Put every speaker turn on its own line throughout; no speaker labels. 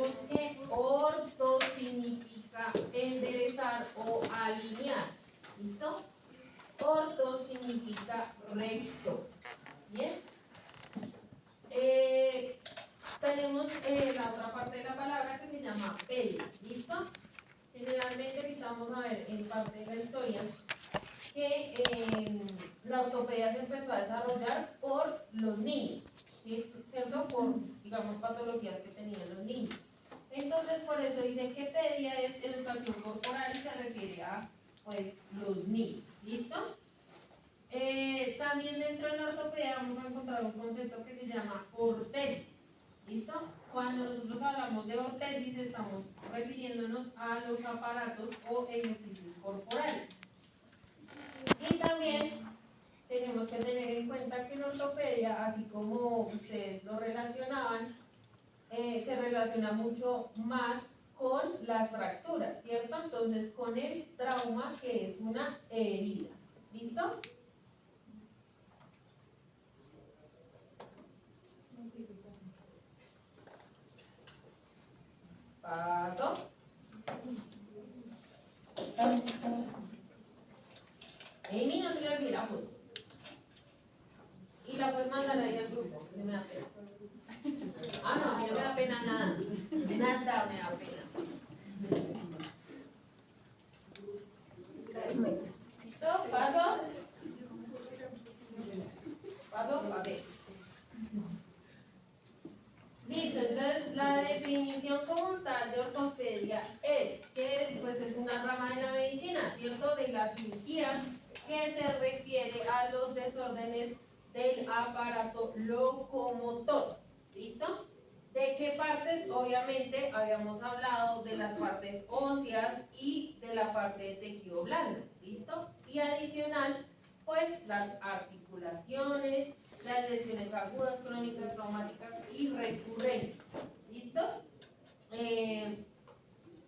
tenemos que orto significa enderezar o alinear. ¿Listo? Orto significa recto. ¿Bien? Tenemos la otra parte de la palabra que se llama pedia. ¿Listo? Generalmente ahorita vamos a ver en parte de la historia que la ortopedia se empezó a desarrollar por los niños, ¿sí? ¿Cierto? Por, digamos, patologías que tenían los niños. Entonces, por eso dicen que pedia es educación corporal y se refiere a, pues, los niños. ¿Listo? También dentro de la ortopedia vamos a encontrar un concepto que se llama ortesis. ¿Listo? Cuando nosotros hablamos de ortesis estamos refiriéndonos a los aparatos o ejercicios corporales. Y también tenemos que tener en cuenta que en ortopedia, así como ustedes lo relacionaban, se relaciona mucho más con las fracturas, ¿cierto? Entonces, con el trauma, que es una herida. ¿Listo? Paso. Amy, no se le olvide la foto. Y la puedes mandar ahí al grupo, que me da pena. Ah, no, a mí no me da pena nada. Nada me da pena. ¿Listo? Paso. Paso, papel. Listo, entonces la definición como tal de ortopedia es que es una rama de la medicina, ¿cierto? De la cirugía que se refiere a los desórdenes del aparato locomotor. ¿Listo? ¿De qué partes? Obviamente habíamos hablado de las partes óseas y de la parte de tejido blando. ¿Listo? Y adicional, pues las articulaciones, las lesiones agudas, crónicas, traumáticas y recurrentes. ¿Listo?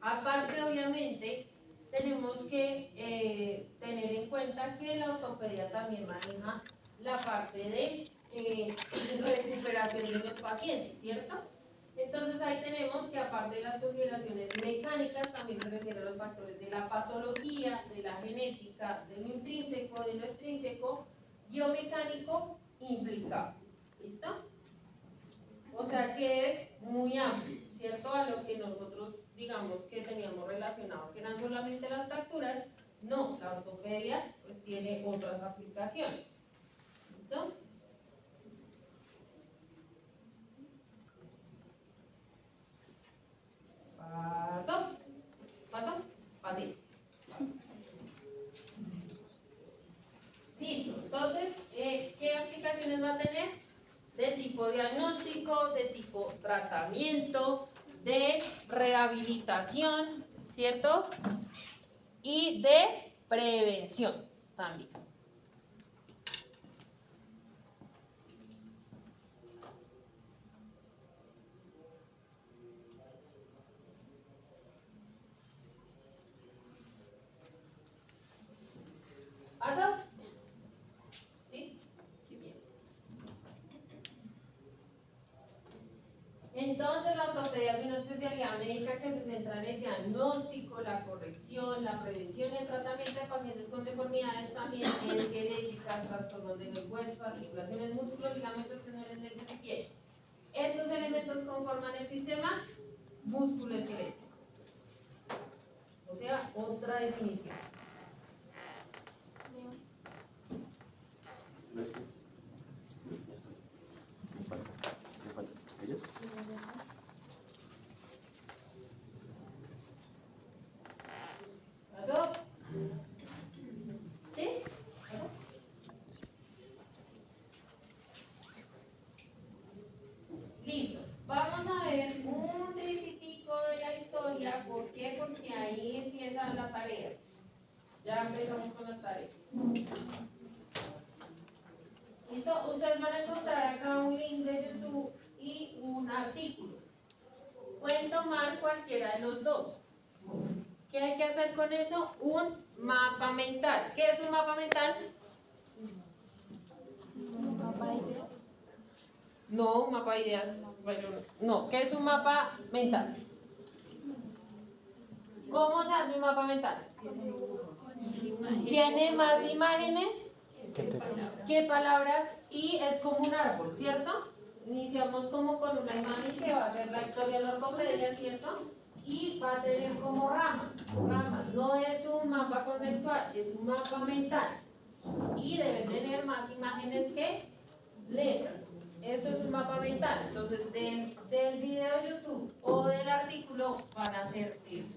Aparte, obviamente, tenemos que tener en cuenta que la ortopedia también maneja la parte de recuperación de los pacientes, ¿cierto? Entonces ahí tenemos que aparte de las consideraciones mecánicas, también se refiere a los factores de la patología, de la genética, de lo intrínseco, de lo extrínseco, biomecánico implicado. ¿Listo? O sea que es muy amplio, ¿cierto? A lo que nosotros digamos que teníamos relacionado, que eran solamente las fracturas. No, la ortopedia pues tiene otras aplicaciones. ¿Listo? Paso, paso, así. Listo. Entonces, ¿qué aplicaciones va a tener? De tipo diagnóstico, de tipo tratamiento, de rehabilitación, ¿cierto? Y de prevención también. ¿Paso? ¿Sí? Bien. Entonces, la ortopedia es una especialidad médica que se centra en el diagnóstico, la corrección, la prevención y el tratamiento de pacientes con deformidades también esqueléticas, trastornos de los huesos, articulaciones, músculos, ligamentos, tendones, nervios y piel. Estos elementos conforman el sistema músculo-esquelético. O sea, otra definición. ¿Pasó? ¿Sí? ¿Pasó? Listo. Vamos a ver un tricitico de la historia. ¿Por qué? Porque ahí empieza la tarea. Ya empezamos con las tareas. ¿Listo? Ustedes van a encontrar acá un link de YouTube y un artículo. Pueden tomar cualquiera de los dos. ¿Qué hay que hacer con eso? Un mapa mental. ¿Qué es un mapa mental? No, un mapa de ideas. Bueno, no, ¿qué es un mapa mental? ¿Cómo se hace un mapa mental? Tiene más imágenes que palabras y es como un árbol, ¿cierto? Iniciamos como con una imagen que va a ser la historia de la ortopedia, ¿cierto? Y va a tener como ramas. No es un mapa conceptual, es un mapa mental. Y debe tener más imágenes que letras. Eso es un mapa mental. Entonces, del video de YouTube o del artículo van a ser eso,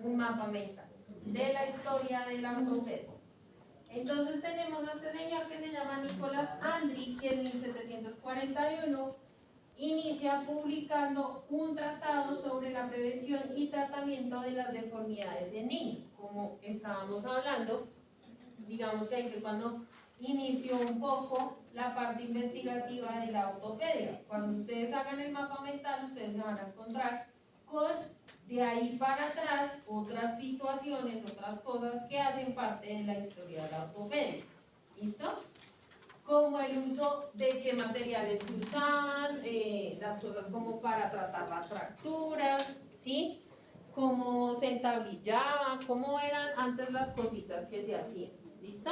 un mapa mental de la historia de la ortopedia. Entonces tenemos a este señor que se llama Nicolás Andri, que en 1741 inicia publicando un tratado sobre la prevención y tratamiento de las deformidades en niños. Como estábamos hablando, digamos que ahí fue cuando inició un poco la parte investigativa de la ortopedia. Cuando ustedes hagan el mapa mental, ustedes se van a encontrar con, de ahí para atrás, otras situaciones, otras cosas que hacen parte de la historia de la ortopedia. ¿Listo? Como el uso de qué materiales se usaban, las cosas como para tratar las fracturas, ¿sí? Cómo se entablillaba, cómo eran antes las cositas que se hacían. ¿Listo?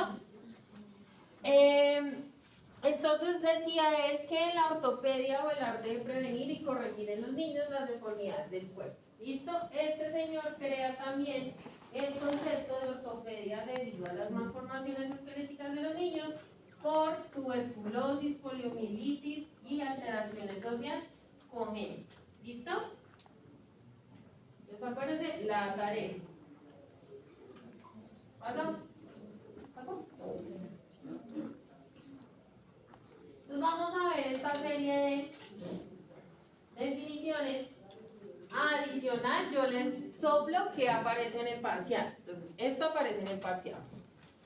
Entonces decía él que la ortopedia o el arte de prevenir y corregir en los niños las deformidades del cuerpo. ¿Listo? Este señor crea también el concepto de ortopedia debido a las malformaciones esqueléticas de los niños por tuberculosis, poliomielitis y alteraciones óseas congénitas. ¿Listo? Entonces acuérdense la tarea. ¿Pasó? Entonces vamos a ver esta serie de definiciones adicional. Yo les soplo que aparece en el parcial. Entonces esto aparece en el parcial.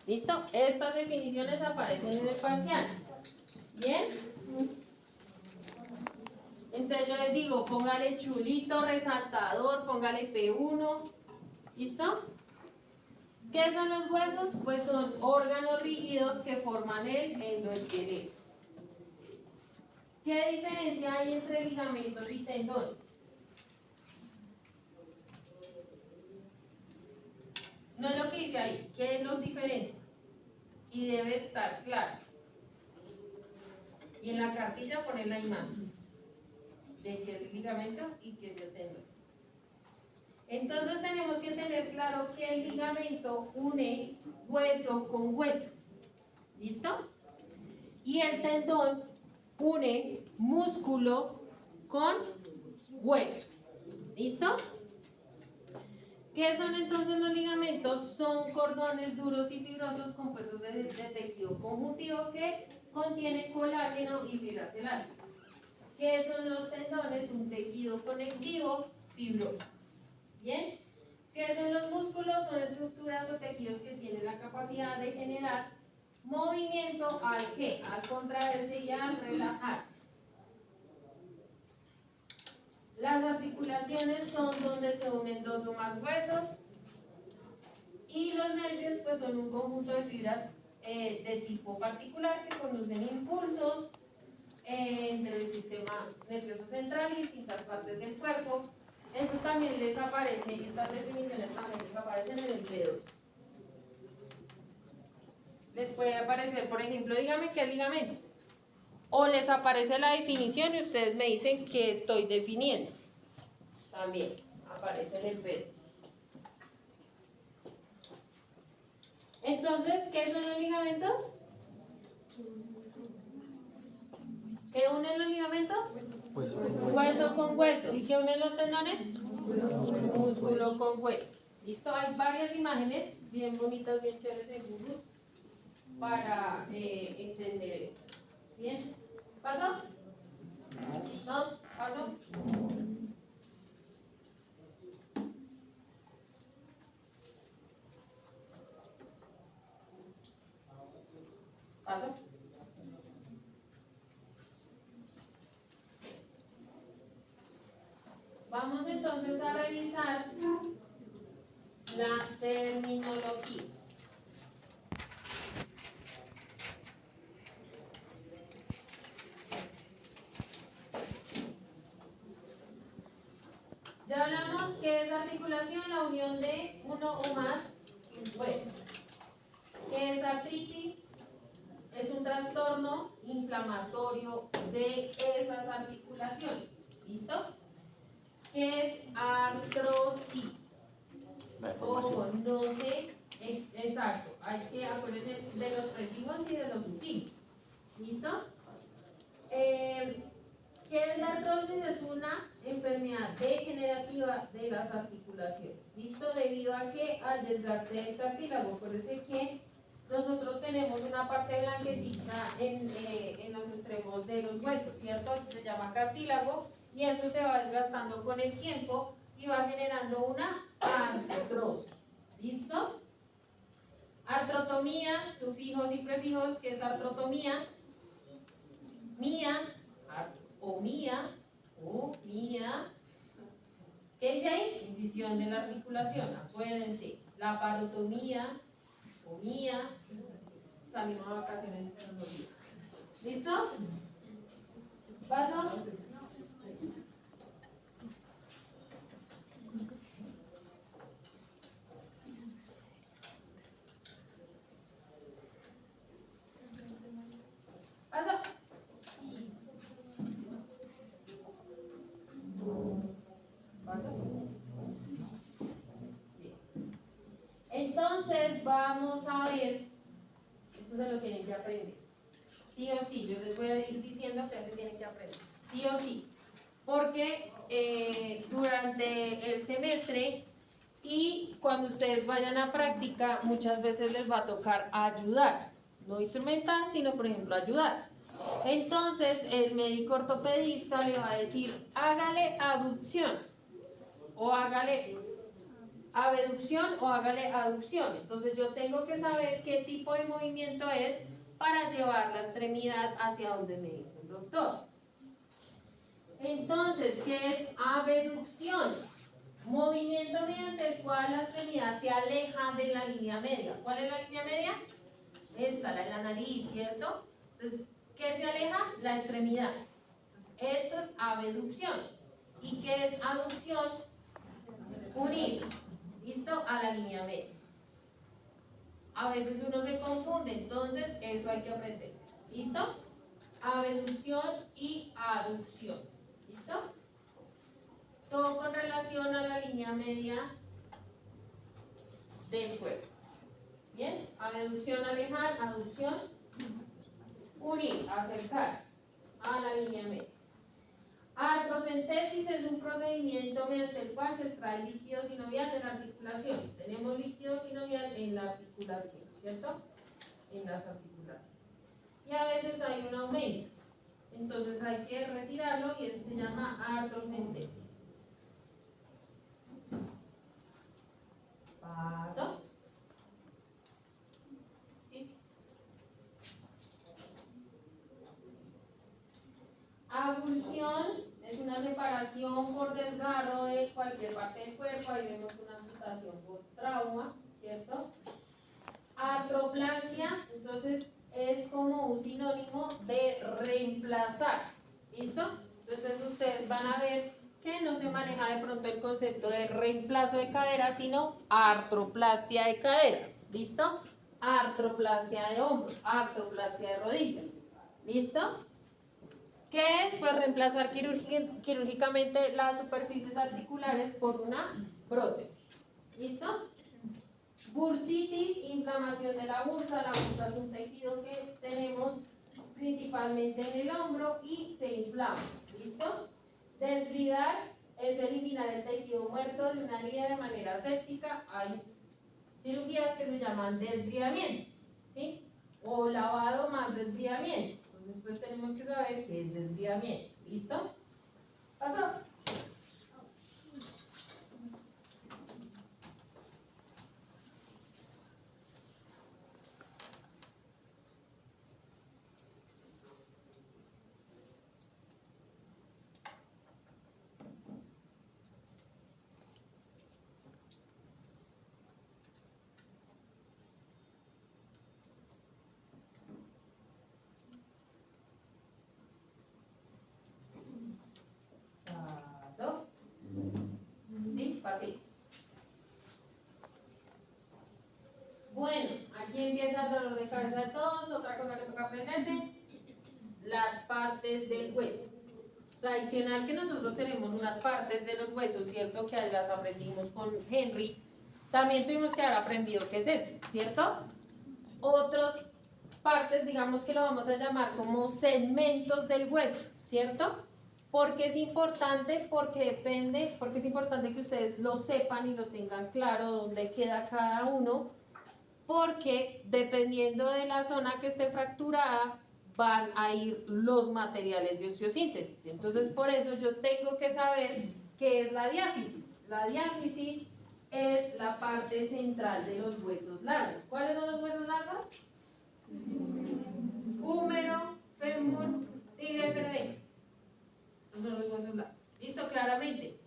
¿Listo? Estas definiciones aparecen en el parcial. ¿Bien? Entonces yo les digo, póngale chulito, resaltador, póngale P1. ¿Listo? ¿Qué son los huesos? Pues son órganos rígidos que forman el endoesqueleto. ¿Qué diferencia hay entre ligamentos y tendones? No es lo que dice ahí, ¿qué los diferencia? Y debe estar claro. Y en la cartilla poner la imagen de qué es el ligamento y qué es el tendón. Entonces tenemos que tener claro que el ligamento une hueso con hueso. ¿Listo? Y el tendón une músculo con hueso. ¿Listo? ¿Qué son entonces los ligamentos? Son cordones duros y fibrosos compuestos de tejido conjuntivo que contiene colágeno y fibras elásticas. ¿Qué son los tendones? Un tejido conectivo fibroso. ¿Bien? ¿Qué son los músculos? Son estructuras o tejidos que tienen la capacidad de generar movimiento al ¿qué? Al contraerse y al relajarse. Las articulaciones son donde se unen dos o más huesos y los nervios pues son un conjunto de fibras de tipo particular que conducen impulsos entre el sistema nervioso central y distintas partes del cuerpo. Esto también les aparece, y estas definiciones también les aparecen en el B2. Les puede aparecer, por ejemplo, dígame qué es ligamento. O les aparece la definición y ustedes me dicen qué estoy definiendo. También aparece en el B2. Entonces, ¿qué son los ligamentos? ¿Qué unen los ligamentos? Hueso con hueso. ¿Y qué unen los tendones? Músculo con hueso. ¿Listo? Hay varias imágenes bien bonitas, bien chéveres en Google para entender esto. ¿Bien? ¿Pasó? ¿No? ¿Pasó? ¿Pasó? Vamos entonces a revisar la terminología. Ya hablamos que es articulación, la unión de uno o más huesos. ¿Qué es artritis? Es un trastorno inflamatorio de esas articulaciones. ¿Listo? ¿Qué es artrosis? Ojo, no sé, exacto, hay que acordarse de los prefijos y de los sufijos. ¿Listo? ¿Qué es la artrosis? Es una enfermedad degenerativa de las articulaciones. ¿Listo? Debido a que al desgaste del cartílago, acuérdense que nosotros tenemos una parte blanquecita en los extremos de los huesos, ¿cierto? Eso se llama cartílago y eso se va desgastando con el tiempo y va generando una artrosis. ¿Listo? Artrotomía, sufijos y prefijos. ¿Qué es artrotomía? Mía, o mía, ¿qué dice ahí? Incisión de la articulación, acuérdense. La parotomía, o mía, salimos a vacaciones. ¿Listo? ¿Paso? ¿Paso? ¿Paso? Bien. Entonces vamos a ver, esto se lo tienen que aprender. Sí o sí, yo les voy a ir diciendo que se tienen que aprender. Sí o sí. Porque durante el semestre y cuando ustedes vayan a práctica, muchas veces les va a tocar ayudar. No instrumentar, sino por ejemplo ayudar. Entonces el médico ortopedista le va a decir, hágale abducción o hágale abducción o hágale aducción. Entonces yo tengo que saber qué tipo de movimiento es para llevar la extremidad hacia donde me dice el doctor. Entonces, ¿qué es abducción? Movimiento mediante el cual la extremidad se aleja de la línea media. ¿Cuál es la línea media? Esta, la de la nariz, ¿cierto? Entonces, ¿qué se aleja? La extremidad. Entonces, esto es abducción. ¿Y qué es aducción? Unir, ¿listo? A la línea media. A veces uno se confunde, entonces eso hay que aprenderse. ¿Listo? Abducción y aducción. ¿Listo? Todo con relación a la línea media del cuerpo. Bien, abducción, alejar, aducción, unir, acercar a la línea media. Artrocentesis es un procedimiento mediante el cual se extrae líquido sinovial de la articulación. Tenemos líquido sinovial en la articulación, ¿cierto? En las articulaciones. Y a veces hay un aumento. Entonces hay que retirarlo y eso se llama artrocentesis. Paso. ¿Sí? Avulsión es una separación por desgarro de cualquier parte del cuerpo. Ahí vemos una amputación por trauma, ¿cierto? Artroplasia, entonces es como un sinónimo de reemplazar. ¿Listo? Entonces ustedes van a ver que no se maneja de pronto el concepto de reemplazo de cadera, sino artroplasia de cadera. ¿Listo? Artroplasia de hombro, artroplasia de rodilla. ¿Listo? ¿Qué es? Pues reemplazar quirúrgicamente las superficies articulares por una prótesis. ¿Listo? Bursitis, inflamación de la bursa. La bursa es un tejido que tenemos principalmente en el hombro y se inflama. ¿Listo? Desbridar es eliminar el tejido muerto de una herida de manera aséptica. Hay cirugías que se llaman desbridamientos, ¿sí? O lavado más desbridamiento. Entonces, pues tenemos que saber qué es desbridamiento. ¿Listo? ¿Pasó? aquí empieza el dolor de cabeza de todos. Otra cosa que toca aprenderse, las partes del hueso. O sea, adicional que nosotros tenemos unas partes de los huesos, ¿cierto? Que las aprendimos con Henry. También tuvimos que haber aprendido qué es eso, ¿cierto? Otras partes, digamos que lo vamos a llamar como segmentos del hueso, ¿cierto? Porque es importante, porque es importante que ustedes lo sepan y lo tengan claro dónde queda cada uno, porque dependiendo de la zona que esté fracturada, van a ir los materiales de osteosíntesis. Entonces, por eso yo tengo que saber qué es la diáfisis. La diáfisis es la parte central de los huesos largos. ¿Cuáles son los huesos largos? Húmero, fémur, tibia y peroneo. Esos son los huesos largos. ¿Listo? Claramente.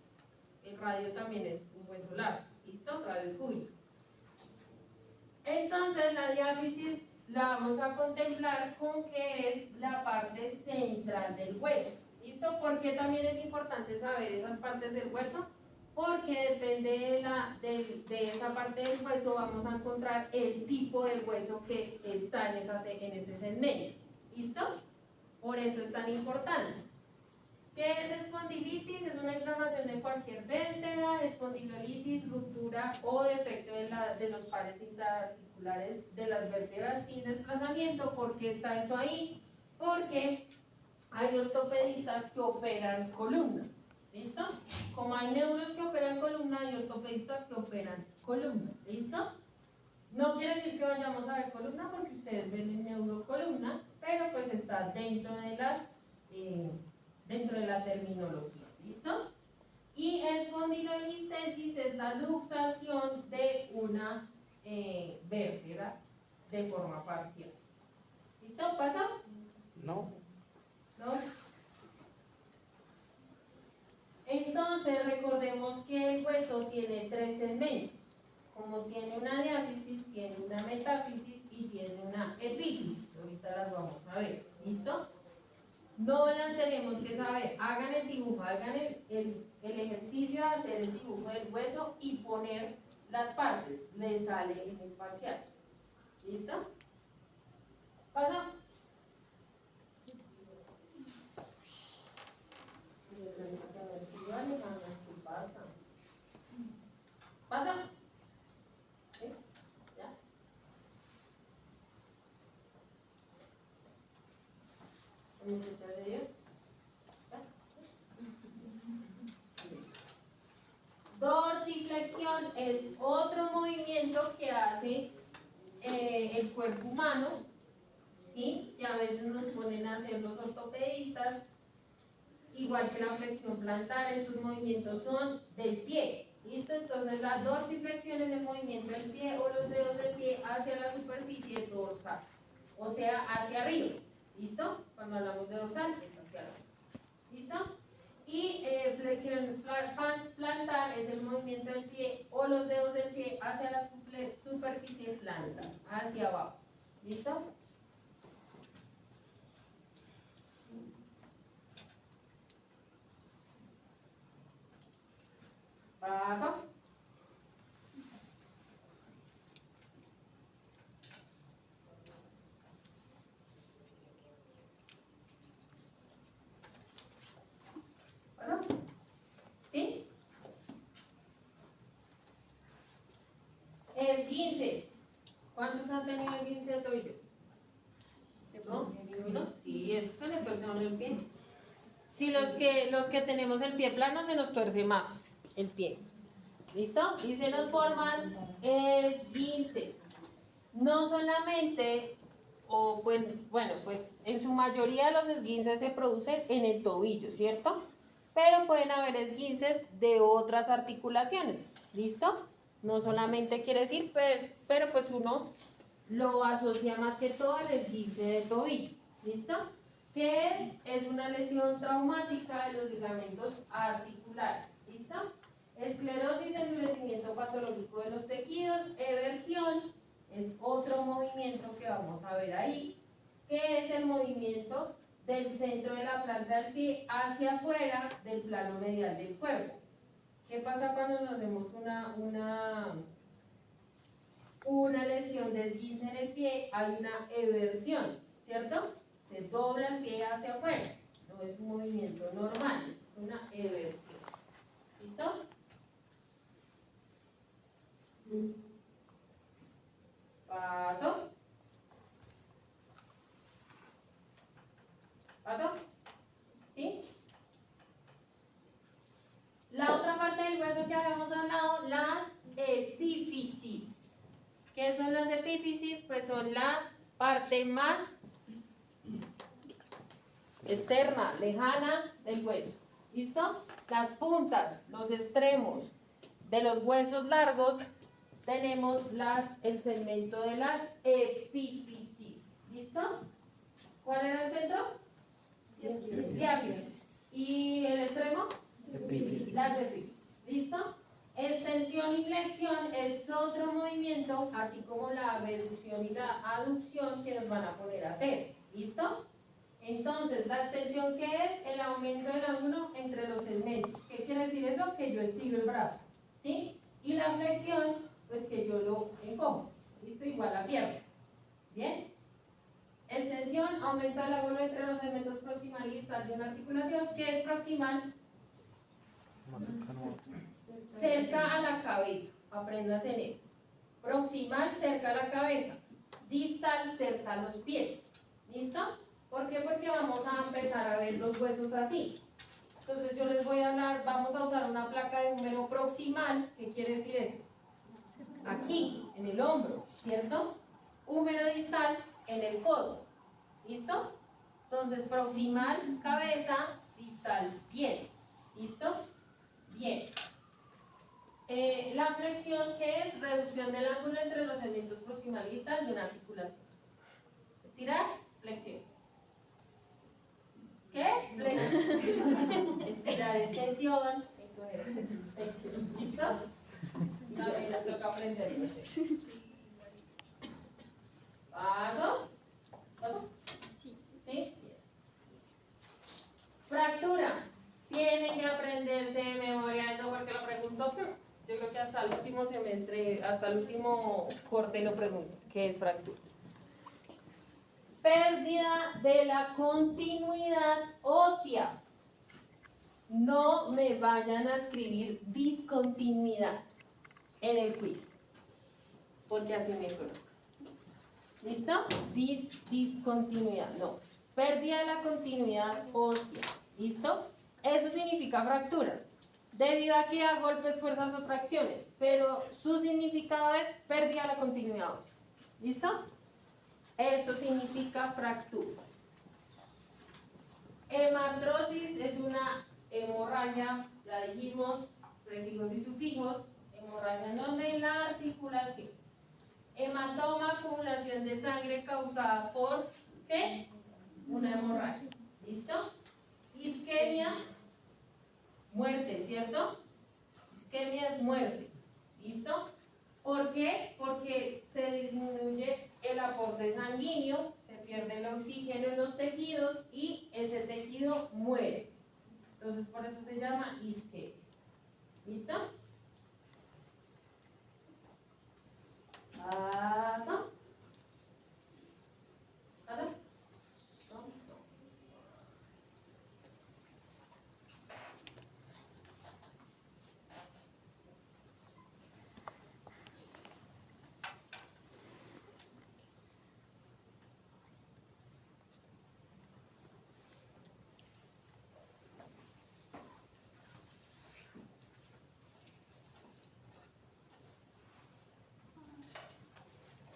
El radio también es un hueso largo. ¿Listo? Radio cúbico. Entonces, la diáfisis la vamos a contemplar con que es la parte central del hueso. ¿Listo? ¿Por qué también es importante saber esas partes del hueso? Porque depende de esa parte del hueso vamos a encontrar el tipo de hueso que está en ese segmento. ¿Listo? Por eso es tan importante. ¿Qué es espondilitis? Es una inflamación de cualquier vértebra, espondilolisis, ruptura o defecto de los pares interarticulares de las vértebras sin desplazamiento. ¿Por qué está eso ahí? Porque hay ortopedistas que operan columna. ¿Listo? Como hay neuros que operan columna, hay ortopedistas que operan columna. ¿Listo? No quiere decir que vayamos a ver columna porque ustedes ven el neurocolumna, pero pues está dentro de la terminología. ¿Listo? Y espondilolistesis es la luxación de una vértebra de forma parcial. ¿Listo? ¿Pasa?
No.
¿No? Entonces recordemos que el hueso tiene tres segmentos. Como tiene una diáfisis, tiene una metáfisis y tiene una epífisis. Ahorita las vamos a ver. ¿Listo? No las tenemos que saber. Hagan el dibujo, hagan el ejercicio de hacer el dibujo del hueso y poner las partes. Les sale en el parcial. ¿Listo? ¿Pasa? ¿Pasa? ¿Sí? ¿Ya? ¿Muchachas de Dios? ¿Ya? Dorsiflexión es otro movimiento que hace el cuerpo humano, ¿sí? Que a veces nos ponen a hacer los ortopedistas, igual que la flexión plantar. Estos movimientos son del pie. ¿Listo? Entonces la dorsiflexión es el movimiento del pie o los dedos del pie hacia la superficie dorsal, o sea, hacia arriba. ¿Listo? Cuando hablamos de dorsal es hacia arriba. ¿Listo? Y flexión plantar es el movimiento del pie o los dedos del pie hacia la superficie plantar, hacia abajo. ¿Listo? Paso. Paso. ¿Sí? Esguince. ¿Cuántos han tenido esguince de tobillo? ¿No? ¿Ninguno? Sí, eso se le torce a uno el pie. Si los que tenemos el pie plano se nos tuerce más el pie. ¿Listo? Y se nos forman esguinces. No solamente, o bueno, pues en su mayoría los esguinces se producen en el tobillo, ¿cierto? Pero pueden haber esguinces de otras articulaciones. ¿Listo? No solamente quiere decir, pero pues uno lo asocia más que todo al esguince de tobillo. ¿Listo? ¿Qué es? Es una lesión traumática de los ligamentos articulares. ¿Listo? Esclerosis, endurecimiento patológico de los tejidos. Eversión es otro movimiento que vamos a ver ahí, que es el movimiento del centro de la planta del pie hacia afuera del plano medial del cuerpo. ¿Qué pasa cuando nos hacemos una lesión de esguince en el pie, hay una eversión, ¿cierto? Se dobla el pie hacia afuera, no es un movimiento normal, es una eversión. ¿Listo? Paso. ¿Paso? ¿Sí? La otra parte del hueso que habíamos hablado, las epífisis. ¿Qué son las epífisis? Pues son la parte más externa, lejana del hueso. ¿Listo? Las puntas, los extremos de los huesos largos, tenemos el segmento de las epífisis. ¿Listo? ¿Cuál era el centro? Diáfisis. ¿Y el extremo?
Epífisis.
Las epífisis. ¿Listo? Extensión y flexión es otro movimiento, así como la abducción y la aducción que nos van a poner a hacer. ¿Listo? Entonces, ¿la extensión qué es? El aumento del ángulo entre los segmentos. ¿Qué quiere decir eso? Que yo estiro el brazo. ¿Sí? Y la flexión, pues que yo lo encojo. ¿Listo? Igual a pierna. ¿Bien? Extensión, aumento del ángulo entre los segmentos proximal y distal de una articulación. ¿Qué es proximal? Cerca a la cabeza. Aprendas en esto. Proximal, cerca a la cabeza. Distal, cerca a los pies. ¿Listo? ¿Por qué? Porque vamos a empezar a ver los huesos así. Entonces yo les voy a hablar, vamos a usar una placa de húmero proximal. ¿Qué quiere decir eso? Aquí, en el hombro, ¿cierto? Húmero distal en el codo. ¿Listo? Entonces proximal, cabeza, distal, pies. ¿Listo? Bien. La flexión, ¿qué es? Reducción del ángulo entre los segmentos proximal y distal de una articulación. Estirar, flexión. ¿Qué? Flexión. Estirar, extensión. Encoger, flexión. ¿Listo? También les toca aprender. No sé. Paso. ¿Paso? Sí. ¿Sí? Bien. Fractura. Tienen que aprenderse de memoria eso porque lo pregunto. Yo creo que hasta el último semestre, hasta el último corte lo pregunto. ¿Qué es fractura? Pérdida de la continuidad ósea. No me vayan a escribir discontinuidad en el quiz, porque así me coloca. ¿Listo? Discontinuidad, no. Pérdida de la continuidad ósea. ¿Listo? Eso significa fractura. Debido a que a golpes, fuerzas o tracciones, pero su significado es pérdida de la continuidad ósea. ¿Listo? Eso significa fractura. Hemartrosis es una hemorragia, la dijimos, prefijos y sufijos, hemorragia en donde en la articulación. Hematoma, acumulación de sangre causada por ¿qué? Una hemorragia. ¿Listo? Isquemia, muerte, ¿cierto? Isquemia es muerte. ¿Listo? ¿Por qué? Porque se disminuye el aporte sanguíneo, se pierde el oxígeno en los tejidos y ese tejido muere. Entonces, por eso se llama isquemia. ¿Listo? Paso. ¿Paso? No, no.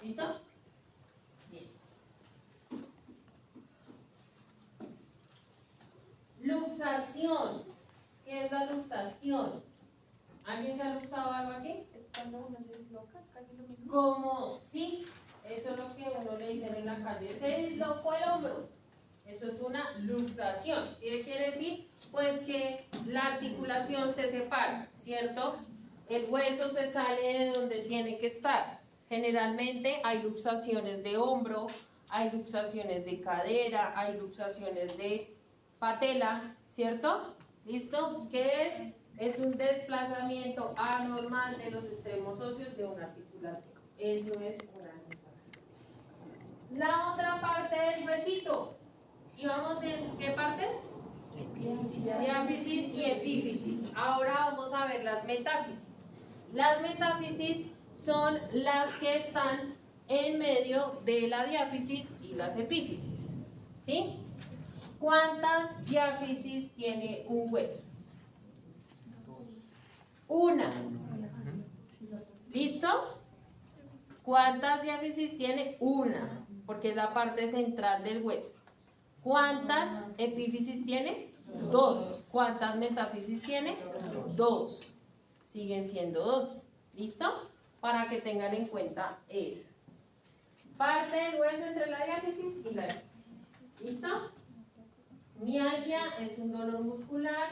¿Listo? Bien. Luxación. ¿Qué es la luxación? ¿Alguien se ha luxado algo aquí?
Es cuando uno se disloca, casi lo mismo.
Como, sí, eso es lo que uno le dicen en la calle. Se dislocó el hombro. Eso es una luxación. ¿Qué quiere decir? Pues que la articulación se separa, ¿cierto? El hueso se sale de donde tiene que estar. Generalmente hay luxaciones de hombro, hay luxaciones de cadera, hay luxaciones de patela, ¿cierto? ¿Listo? ¿Qué es? Es un desplazamiento anormal de los extremos óseos de una articulación. Eso es una luxación. La otra parte del huesito. ¿Y vamos en qué partes? Diáfisis y epífisis. Ahora vamos a ver las metáfisis. Las metáfisis son las que están en medio de la diáfisis y las epífisis. ¿Sí? ¿Cuántas diáfisis tiene un hueso? Una. ¿Listo? ¿Cuántas diáfisis tiene? Una, porque es la parte central del hueso. ¿Cuántas epífisis tiene? Dos. ¿Cuántas metáfisis tiene? Dos. Siguen siendo dos. ¿Listo? Para que tengan en cuenta eso. Parte del hueso entre la diáfisis y la epífisis. ¿Listo? Mialgia es un dolor muscular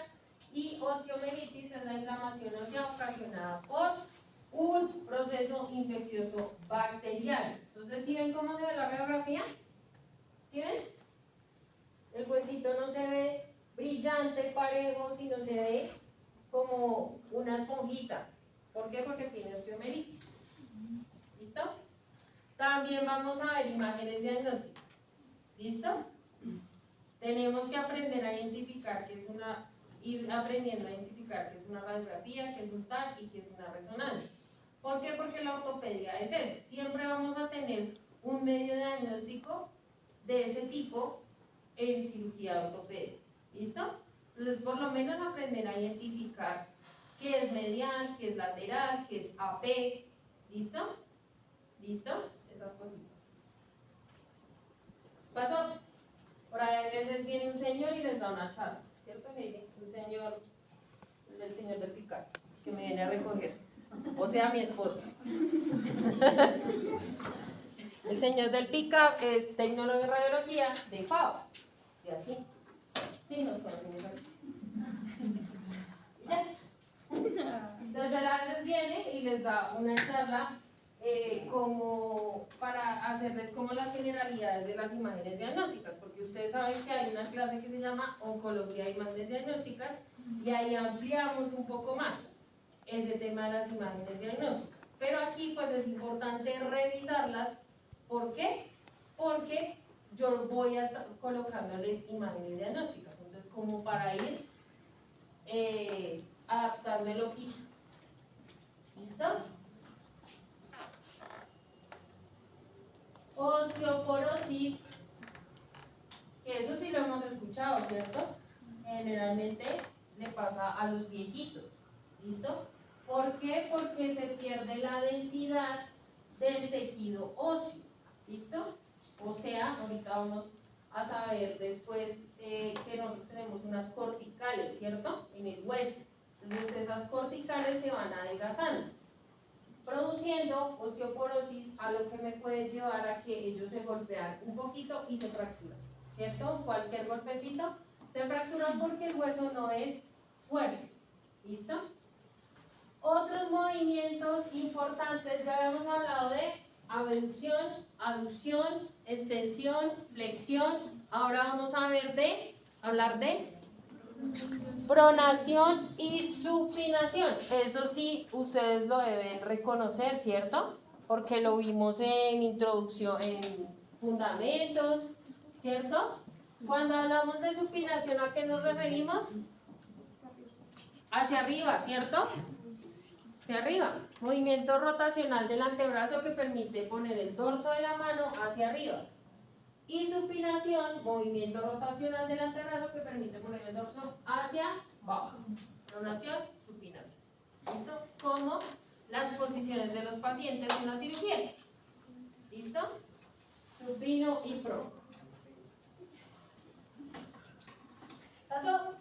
y osteomelitis es la inflamación ósea ocasionada por un proceso infeccioso bacteriano. Entonces, ¿sí ven cómo se ve la radiografía? ¿Sí ven? El huesito no se ve brillante, parejo, sino se ve como una esponjita. ¿Por qué? Porque tiene osteomelitis. ¿Listo? También vamos a ver imágenes diagnósticas. ¿Listo? Tenemos que aprender a identificar qué es ir aprendiendo a identificar qué es una radiografía, qué es un TAC y qué es una resonancia. ¿Por qué? Porque la ortopedia es eso. Siempre vamos a tener un medio de diagnóstico de ese tipo en cirugía de ortopedia. ¿Listo? Entonces, por lo menos aprender a identificar qué es medial, qué es lateral, qué es AP. ¿Listo? ¿Listo? Esas cositas. ¿Pasó? Por ahí a veces viene un señor y les da una charla, ¿cierto, Heidi? Un señor, el señor del picar, que me viene a recoger. O sea, mi esposo. El señor del pick-up es tecnólogo de radiología de FAO, de aquí. Sí, nos conocemos aquí. ¿Ya? Entonces él a veces viene y les da una charla como para hacerles como las generalidades de las imágenes diagnósticas, porque ustedes saben que hay una clase que se llama oncología de imágenes diagnósticas y ahí ampliamos un poco más ese tema de las imágenes diagnósticas. Pero aquí pues es importante revisarlas. ¿Por qué? Porque yo voy a estar colocándoles imágenes diagnósticas, entonces como para ir adaptando el ojito. ¿Listo? Osteoporosis, que eso sí lo hemos escuchado, ¿cierto? Generalmente le pasa a los viejitos. ¿Listo? ¿Por qué? Porque se pierde la densidad del tejido óseo. ¿Listo? O sea, ahorita vamos a saber después que nosotros tenemos unas corticales, ¿cierto? En el hueso. Entonces esas corticales se van adelgazando, produciendo osteoporosis, a lo que me puede llevar a que ellos se golpean un poquito y se fracturan, ¿cierto? Cualquier golpecito se fractura porque el hueso no es fuerte. ¿Listo? Otros movimientos importantes, ya habíamos hablado de abducción, aducción, extensión, flexión. Ahora vamos a hablar de pronación y supinación. Eso sí, ustedes lo deben reconocer, ¿cierto? Porque lo vimos en introducción, en fundamentos, ¿cierto? Cuando hablamos de supinación, ¿a qué nos referimos? Hacia arriba, ¿cierto? Hacia arriba. Movimiento rotacional del antebrazo que permite poner el dorso de la mano hacia arriba. Y supinación, movimiento rotacional del antebrazo que permite poner el dorso hacia abajo. Pronación, supinación. ¿Listo? Como las posiciones de los pacientes en las cirugías. ¿Listo? Supino y pro. ¿Pasó?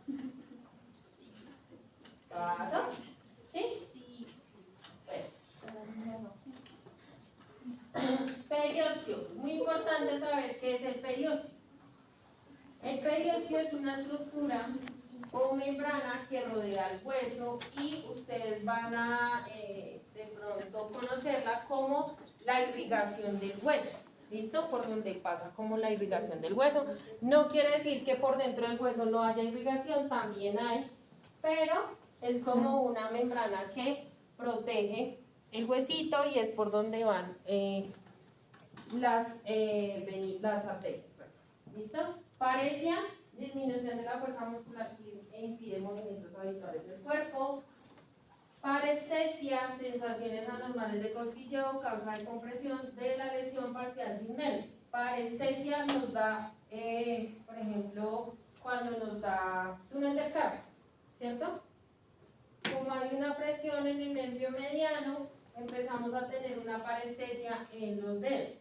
¿Pasó? ¿Sí? Bueno. Periósteo. Muy importante saber qué es el periósteo. El periósteo es una estructura o membrana que rodea el hueso y ustedes van a de pronto conocerla como la irrigación del hueso. ¿Listo? Por donde pasa como la irrigación del hueso. No quiere decir que por dentro del hueso no haya irrigación, también hay, pero es como una membrana que protege el huesito y es por donde van las arterias. ¿Listo? Paresia, disminución de la fuerza muscular que impide movimientos habituales del cuerpo. Parestesia, sensaciones anormales de cosquilleo, causa de compresión de la lesión parcial de un nervio. Parestesia nos da, por ejemplo, cuando nos da túnel del carpo, ¿cierto? Como hay una presión en el nervio mediano, empezamos a tener una parestesia en los dedos.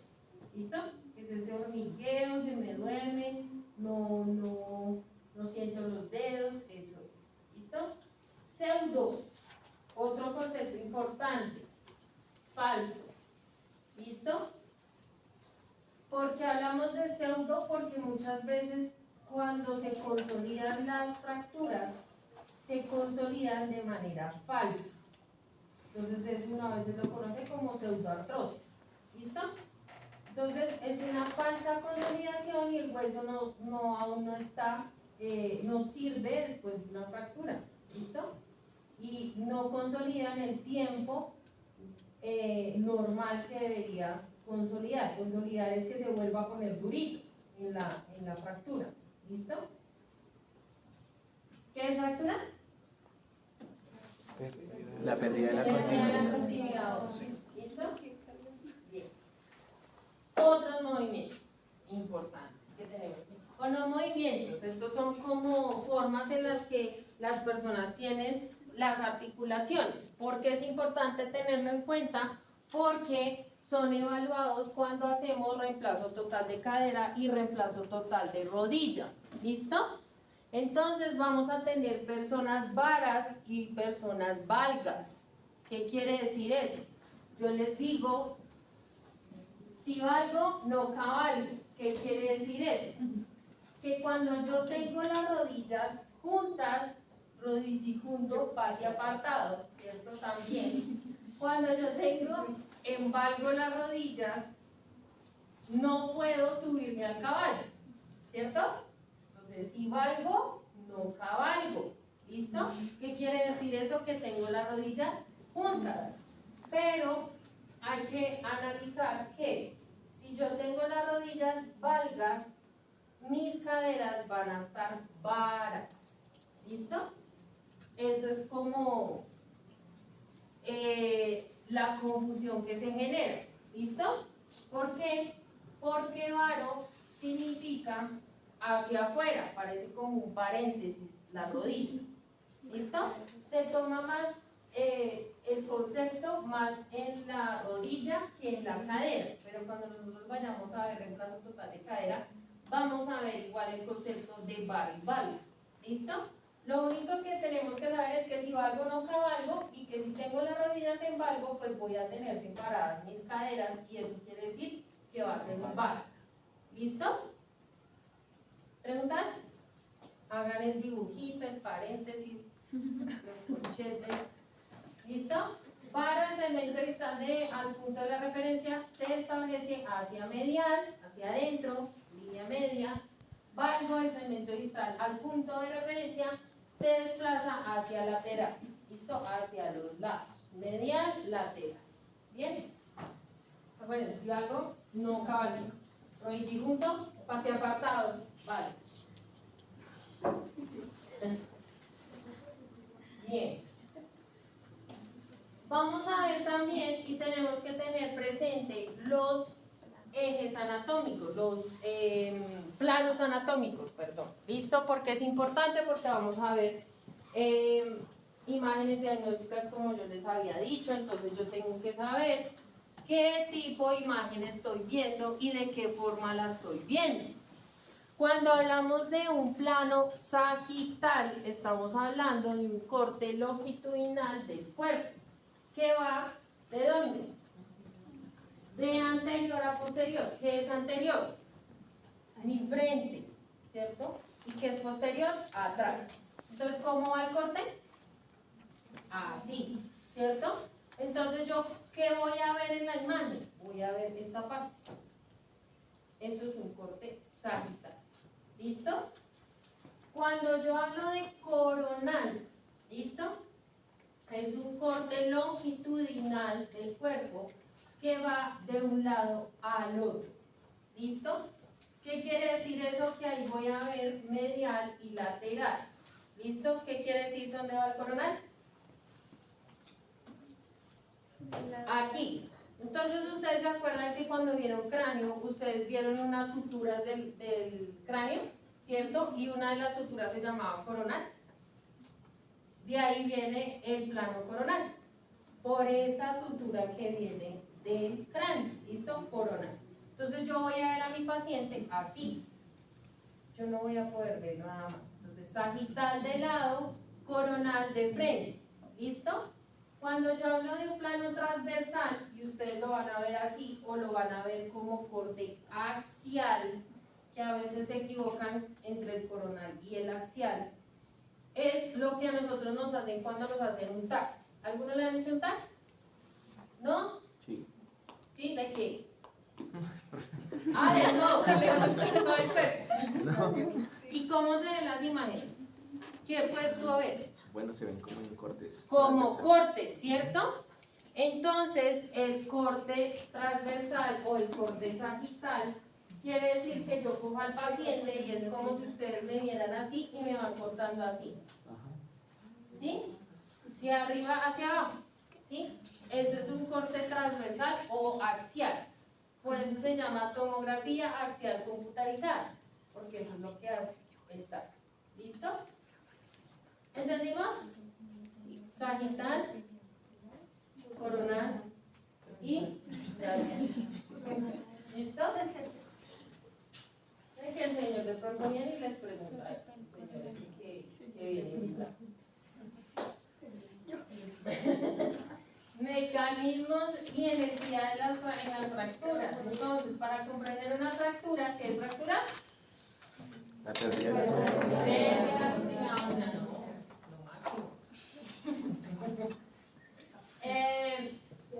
¿Listo? Es ese hormigueo, se me duermen, no siento los dedos, eso es. ¿Listo? Pseudo, otro concepto importante, falso. ¿Listo? ¿Por qué hablamos de pseudo? Porque muchas veces cuando se consolidan las fracturas, se consolidan de manera falsa. Entonces eso uno a veces lo conoce como pseudoartrosis. ¿Listo? Entonces es una falsa consolidación y el hueso aún no está, no sirve después de una fractura. ¿Listo? Y no consolida en el tiempo normal que debería consolidar. Consolidar es que se vuelva a poner durito en la fractura. ¿Listo? ¿Qué es fractura?
La pérdida de la
continuidad. ¿Listo? Bien. Otros movimientos importantes que tenemos. O no movimientos, estos son como formas en las que las personas tienen las articulaciones. ¿Por qué es importante tenerlo en cuenta? Porque son evaluados cuando hacemos reemplazo total de cadera y reemplazo total de rodilla. ¿Listo? Entonces vamos a tener personas varas y personas valgas. ¿Qué quiere decir eso? Yo les digo, si valgo, no cabalgo. ¿Qué quiere decir eso? Que cuando yo tengo las rodillas juntas, rodillijunto, pati apartado, ¿cierto? También. Cuando yo embalgo las rodillas, no puedo subirme al caballo, ¿cierto? Entonces, si valgo, no cabalgo. ¿Listo? ¿Qué quiere decir eso? Que tengo las rodillas juntas. Pero hay que analizar que si yo tengo las rodillas valgas, mis caderas van a estar varas. ¿Listo? Eso es como la confusión que se genera. ¿Listo? ¿Por qué? Porque varo significa hacia afuera, parece como un paréntesis, las rodillas. ¿Listo? Se toma más el concepto más en la rodilla que en la cadera, pero cuando nosotros vayamos a ver reemplazo total de cadera, vamos a ver igual el concepto de varo y valgo. ¿Listo? Lo único que tenemos que saber es que si valgo no cabalgo y que si tengo las rodillas en valgo, pues voy a tener separadas mis caderas y eso quiere decir que va a ser un varo. ¿Listo? ¿Preguntas? Hagan el dibujito, el paréntesis, los corchetes. ¿Listo? Varo, el segmento distal al punto de la referencia se establece hacia medial, hacia adentro, línea media. Valgo, el segmento distal al punto de referencia se desplaza hacia lateral. ¿Listo? Hacia los lados. Medial, lateral. ¿Bien? Acuérdense, si valgo, no cabalgo. Rodillejunto, pate apartado. Vale. Bien. Vamos a ver también y tenemos que tener presente los ejes anatómicos, los planos anatómicos, perdón. ¿Listo? Porque es importante porque vamos a ver imágenes diagnósticas como yo les había dicho, entonces yo tengo que saber qué tipo de imagen estoy viendo y de qué forma la estoy viendo. Cuando hablamos de un plano sagital, estamos hablando de un corte longitudinal del cuerpo, que va ¿de dónde? De anterior a posterior. ¿Qué es anterior? Mi frente, ¿cierto? ¿Y qué es posterior? Atrás. Entonces, ¿cómo va el corte? Así, ¿cierto? Entonces, ¿yo qué voy a ver en la imagen? Voy a ver esta parte. Eso es un corte sagital. ¿Listo? Cuando yo hablo de coronal, ¿listo? es un corte longitudinal del cuerpo que va de un lado al otro. ¿Listo? ¿Qué quiere decir eso? Que ahí voy a ver medial y lateral. ¿Listo? ¿Qué quiere decir dónde va el coronal? Aquí. Entonces ustedes se acuerdan que cuando vieron cráneo, ustedes vieron unas suturas del cráneo, ¿cierto? Y una de las suturas se llamaba coronal. De ahí viene el plano coronal. Por esa sutura que viene del cráneo, ¿listo? Coronal. Entonces yo voy a ver a mi paciente así. Yo no voy a poder ver nada más. Entonces sagital de lado, coronal de frente. ¿Listo? Cuando yo hablo de un plano transversal, y ustedes lo van a ver así, o lo van a ver como corte axial, que a veces se equivocan entre el coronal y el axial, es lo que a nosotros nos hacen cuando nos hacen un TAC. ¿Alguno le han hecho un TAC? ¿No?
Sí.
¿Sí? ¿De qué? Ah, de todo el cuerpo.
No.
¿Y cómo se ven las imágenes? ¿Qué puedes tú ver?
Bueno, se ven como en cortes.
Como corte, ¿cierto? Entonces, el corte transversal o el corte sagital quiere decir que yo cojo al paciente y es como si ustedes me vieran así y me van cortando así. ¿Sí? De arriba hacia abajo. ¿Sí? Ese es un corte transversal o axial. Por eso se llama tomografía axial computarizada, porque eso es lo que hace el TAC. ¿Listo? ¿Entendimos? Sagital, coronal y lateral. ¿Listo? Es que el señor le propone y les pregunta a estos señores que vienen detrás. Mecanismos y energía de en las fracturas. Entonces, para comprender una fractura, ¿qué es fractura?
La pérdida de la comunicación.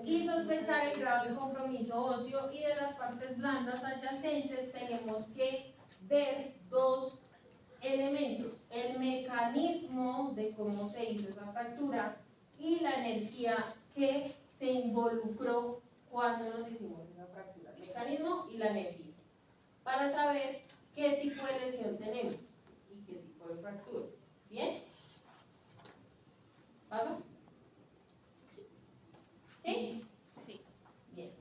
Y sospechar el grado de compromiso óseo y de las partes blandas adyacentes tenemos que ver dos elementos: el mecanismo de cómo se hizo esa fractura y la energía que se involucró cuando nos hicimos esa fractura. El mecanismo y la energía, para saber qué tipo de lesión tenemos y qué tipo de fractura. ¿Bien? ¿Pasa? ¿Sí?
Sí.
Bien.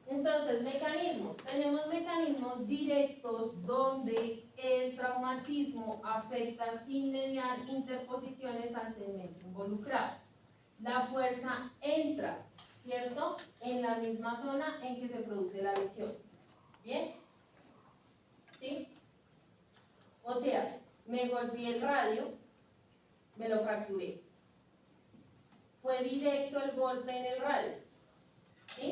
Entonces, mecanismos. Tenemos mecanismos directos donde el traumatismo afecta sin mediar interposiciones al segmento involucrado. La fuerza entra, ¿cierto?, en la misma zona en que se produce la lesión. ¿Bien? ¿Sí? O sea, me golpeé el radio, me lo fracturé. Fue directo el golpe en el radio. ¿Sí?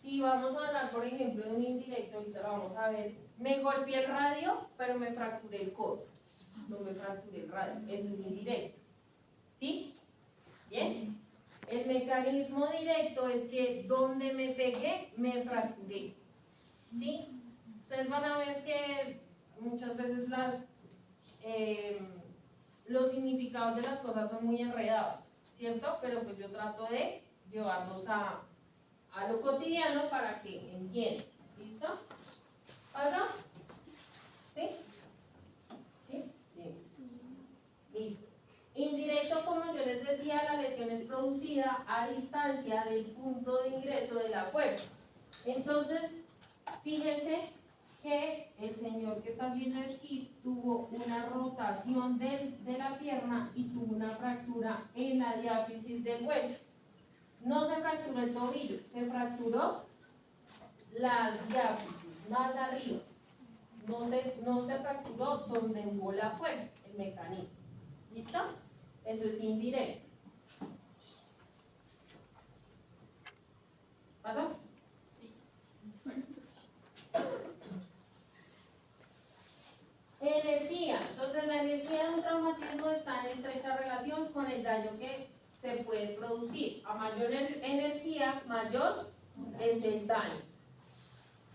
Si vamos a hablar, por ejemplo, de un indirecto, ahorita lo vamos a ver. Me golpeé el radio, pero me fracturé el codo. No me fracturé el radio. Eso es indirecto. ¿Sí? ¿Bien? El mecanismo directo es que donde me pegué, me fracturé. ¿Sí? Ustedes van a ver que muchas veces los significados de las cosas son muy enredados, ¿cierto? Pero pues yo trato de llevarlos a lo cotidiano para que entiendan. ¿Listo? ¿Pasó? ¿Sí? ¿Sí? Bien. Listo. Indirecto, como yo les decía, la lesión es producida a distancia del punto de ingreso de la fuerza. Entonces, fíjense que el señor que está haciendo esquí tuvo una rotación de la pierna y tuvo una fractura en la diáfisis del hueso. No se fracturó el tobillo, se fracturó la diáfisis, más arriba. No se fracturó donde hubo la fuerza, el mecanismo. ¿Listo? Eso es indirecto. ¿Pasó? Energía. Entonces, la energía de un traumatismo está en estrecha relación con el daño que se puede producir. A mayor energía, mayor es el daño.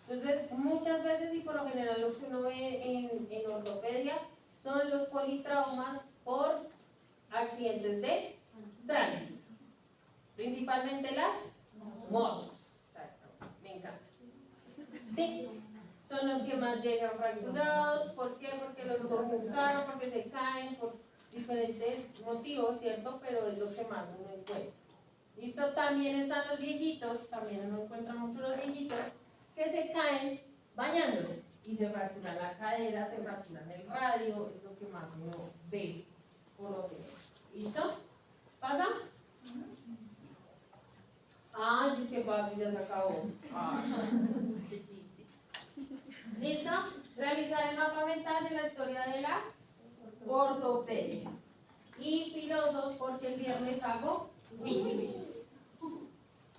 Entonces, muchas veces y por lo general lo que uno ve en ortopedia son los politraumas por accidentes de tránsito, principalmente las motos. Exacto, me encanta. Sí, son los que más llegan fracturados. ¿Por qué? Porque los coge un carro, porque se caen por diferentes motivos, ¿cierto? Pero es lo que más uno encuentra. ¿Listo? También están los viejitos, también uno encuentra mucho los viejitos que se caen bañándose y se fracturan la cadera, se fracturan el radio, es lo que más uno ve por lo general. ¿Listo? ¿Pasa? Ay, es que pasa y ya se acabó. Ay, qué triste. ¿Listo? Realizar el mapa mental de la historia de la ortopedia. Y filosos porque el viernes hago quiz.